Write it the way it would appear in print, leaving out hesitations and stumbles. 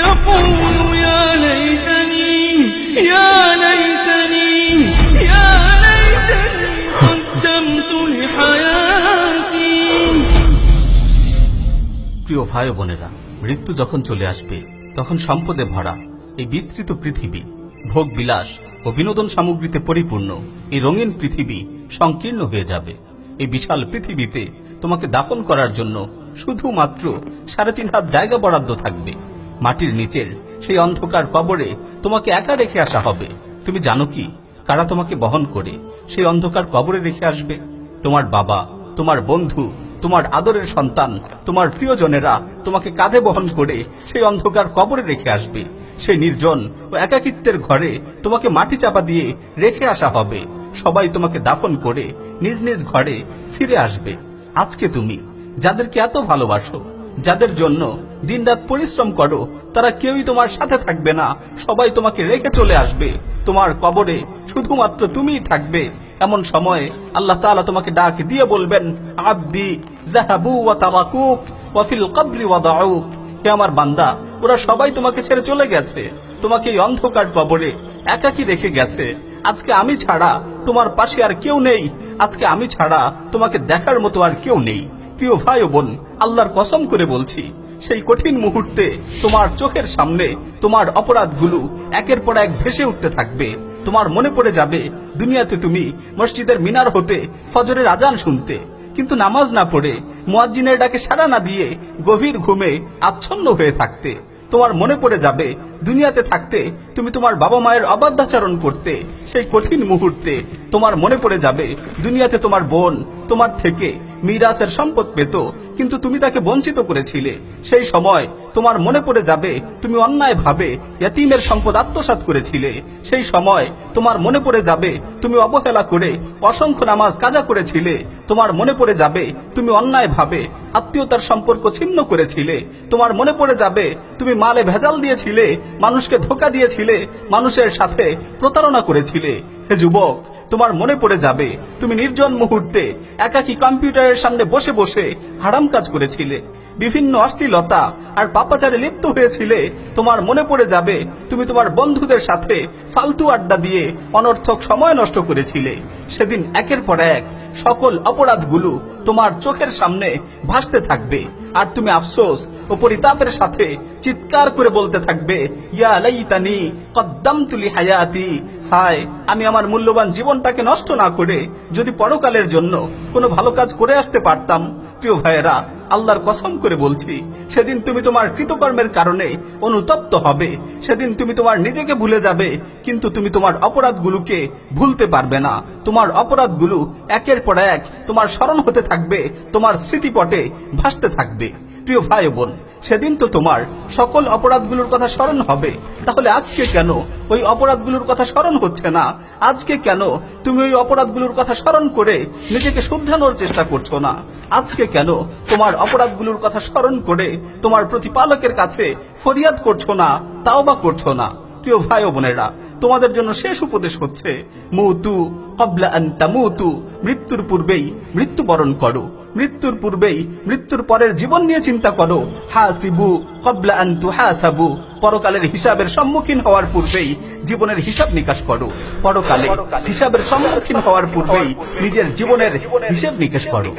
يقول يا ليتني يا ليتني يا ليتني قدمت لحياتي। প্রিয় ভাই বোনেরা, মৃত্যু যখন চলে আসবে তখন সম্পদে ভরা এই বিস্তৃত পৃথিবী, ভোগ বিলাস ও বিনোদন সামগ্রীতে পরিপূর্ণ এই রঙিন পৃথিবী সংকীর্ণ হয়ে যাবে। এই বিশাল পৃথিবীতে তোমাকে দাফন করার জন্য শুধুমাত্র 3.5 হাত জায়গা বরাদ্দ থাকবে। মাটির নিচের সেই অন্ধকার কবরে তোমাকে একা রেখে আসা হবে। তুমি জানো কি কারা তোমাকে বহন করে সেই অন্ধকার কবরে রেখে আসবে? তোমার বাবা, তোমার বন্ধু, তোমার আদরের সন্তান, তোমার প্রিয়জনেরা তোমাকে কাঁধে বহন করে সেই অন্ধকার কবরে রেখে আসবে। সেই নির্জন ও একাকিত্বের ঘরে তোমাকে মাটি চাপা দিয়ে রেখে আসা হবে। সবাই তোমাকে দাফন করে নিজ নিজ ঘরে ফিরে আসবে। আজকে তুমি যাদেরকে এত ভালোবাসো, যাদের জন্য দিনরাত পরিশ্রম করো, তারা কেউই তোমার সাথে থাকবে না। সবাই তোমাকে রেখে চলে আসবে। তোমার কবরে শুধুমাত্র তুমিই থাকবে। এমন সময়ে আল্লাহ তাআলা তোমাকে ডাক দিয়ে বলবেন, আব্দি যাহাবু ওয়া তারাকুক ওয়া ফিল কবরি ওয়াদাউক। হে আমার বান্দা, ওরা সবাই তোমাকে ছেড়ে চলে গেছে, তোমাকে এই অন্ধকার কবরে একাকী রেখে গেছে। আজকে আমি ছাড়া তোমার পাশে আর কেউ নেই। আজকে আমি ছাড়া তোমাকে দেখার মতো আর কেউ নেই। প্রিয় ভাই ও বোন, আল্লাহর কসম করে বলছি, সেই কঠিন মুহূর্তে তোমার চোখের সামনে তোমার অপরাধগুলো একের পর এক ভেসে উঠতে থাকবে। তোমার মনে পড়ে যাবে দুনিয়াতে তুমি মসজিদের মিনার হতে ফজরের আজান শুনতে, কিন্তু নামাজ না পড়ে মুয়াজ্জিনের ডাকে সাড়া না দিয়ে গভীর ঘুমে আচ্ছন্ন হয়ে থাকতে। তোমার মনে পড়ে যাবে দুনিয়াতে থাকতে তুমি তোমার বাবা মায়ের অবাধ্যাচরণ করতে। সেই কঠিন মুহূর্তে তোমার মনে পড়ে যাবে দুনিয়াতে তোমার বোন তোমার থেকে মিরাসের সম্পদ পেত, কিন্তু তুমি তাকে বঞ্চিত করেছিলে। সেই সময় তোমার মনে পড়ে যাবে তুমি অন্যায়ভাবে ইয়াতীমের সম্পদ আত্মসাৎ করেছিলে। সেই সময় তোমার মনে পড়ে যাবে তুমি অবহেলা করে অসংখ্য নামাজ কাজা করেছিলে। তোমার মনে পড়ে যাবে তুমি অন্যায়ভাবে আত্মীয়তার সম্পর্ক ছিন্ন করেছিলে। তোমার মনে পড়ে যাবে তুমি মালে ভেজাল দিয়েছিলে, মানুষকে ধোঁকা দিয়েছিলে, মানুষের সাথে প্রতারণা করেছিলে। হে যুবক, তোমার মনে পড়ে যাবে তুমি নির্জন মুহূর্তে একাকী কম্পিউটারের সামনে বসে বসে হারাম কাজ করেছিলে, বিভিন্ন অশ্লীলতা আর পাপাচারে লিপ্ত হয়েছিলে। তোমার মনে পড়ে যাবে তুমি তোমার বন্ধুদের সাথে ফালতু আড্ডা দিয়ে অনর্থক সময় নষ্ট করেছিলে। সেদিন একের পর এক সকল অপরাধগুলো তোমার চোখের সামনে ভাসতে থাকবে, আর তুমি আফসোস ও পরিতাপের সাথে চিৎকার করে বলতে থাকবে, ইয়া লাইতানি কদ্দামতু লিহায়াতি। হায়, আমি আমার মূল্যবান জীবনটাকে নষ্ট না করে যদি পরকালের জন্য কোনো ভালো কাজ করে আসতে পারতাম। প্রিয় ভাইয়েরা, আল্লাহর কসম করে বলছি, সেদিন তুমি তোমার কৃতকর্মের কারণে অনুতপ্ত হবে। সেদিন তুমি তোমার নিজেকে ভুলে যাবে, কিন্তু তুমি তোমার অপরাধগুলোকে ভুলতে পারবে না। তোমার অপরাধগুলো একের পর এক তোমার স্মরণ হতে থাকবে, তোমার স্মৃতিপটে ভাসতে থাকবে। প্রিয় ভাই বোন, সেদিন তো তোমার সকল অপরাধগুলোর কথা স্মরণ হবে, তাহলে আজকে কেন ওই অপরাধগুলোর কথা স্মরণ হচ্ছে না? আজকে কেন তুমি ওই অপরাধগুলোর কথা স্মরণ করে নিজেকে শুধরানোর চেষ্টা করছো না? আজকে কেন তোমার অপরাধগুলোর কথা স্মরণ করে তোমার প্রতিপালকের কাছে ফরিয়াদ করছো না, তাওবা করছো না? প্রিয় ভাই ও বোনেরা, তোমাদের জন্য শেষ উপদেশ হচ্ছে, মুতু ক্বাবলা আন তামুতু। মৃত্যুর পূর্বেই মৃত্যুবরণ করো, মৃত্যুর পূর্বেই মৃত্যুর পরের জীবন নিয়ে চিন্তা করো। হাসিবু ক্বাবলা আন তুহাসাবু। পরকালের হিসাবের সম্মুখীন হওয়ার পূর্বেই জীবনের হিসাব নিকাশ করো। পরকালে হিসাবের সম্মুখীন হওয়ার পূর্বেই নিজের জীবনের হিসাব নিকাশ করো।